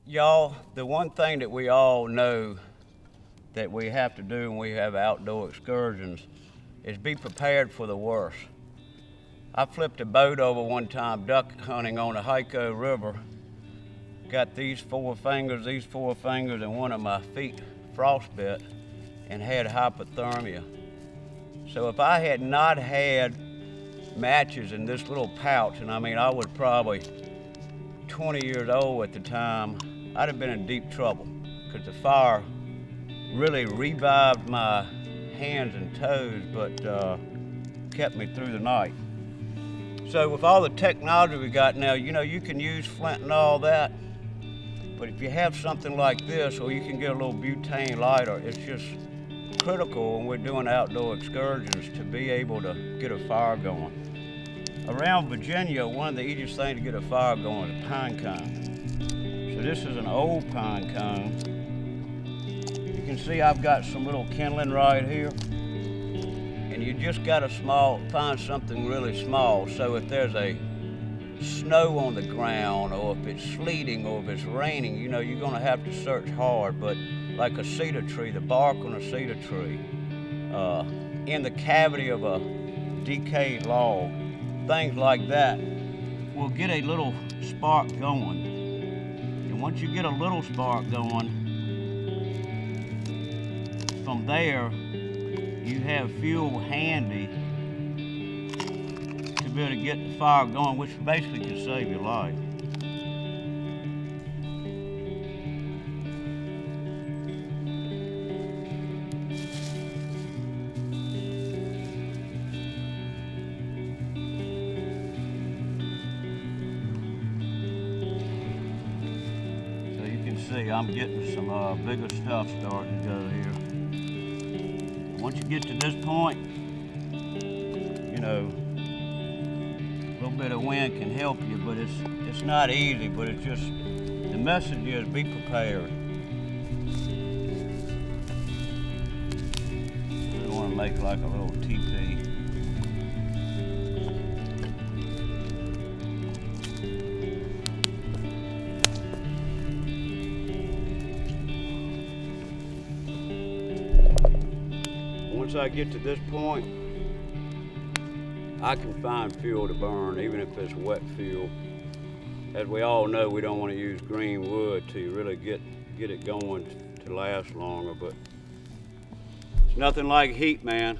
Y'all, the one thing that we all know that we have to do when we have outdoor excursions is be prepared for the worst. I flipped a boat over one time duck hunting on the Hyco River. Got these four fingers, and one of my feet frostbit and had hypothermia. So if I had not had matches in this little pouch, and I mean I was probably 20 years old at the time, I'd have been in deep trouble because the fire really revived my hands and toes, but kept me through the night. So with all the technology we got now, you can use flint and all that, but if you have something like this, or you can get a little butane lighter, it's just critical when we're doing outdoor excursions to be able to get a fire going. Around Virginia, one of the easiest things to get a fire going is a pine cone. So this is an old pine cone. You can see I've got some little kindling right here. And you just gotta find something really small. So if there's a snow on the ground, or if it's sleeting, or if it's raining, you're gonna have to search hard. But like a cedar tree, the bark on a cedar tree, in the cavity of a decayed log, things like that will get a little spark going. And once you get a little spark going, from there, you have fuel handy to be able to get the fire going, which basically can save your life. So you can see I'm getting some bigger stuff starting to go here. Once you get to this point, a little bit of wind can help you, but it's not easy, but it's just, the message is be prepared. We want to make like a little teepee. Once I get to this point, I can find fuel to burn, even if it's wet fuel. As we all know, we don't want to use green wood to really get it going to last longer, but it's nothing like heat, man.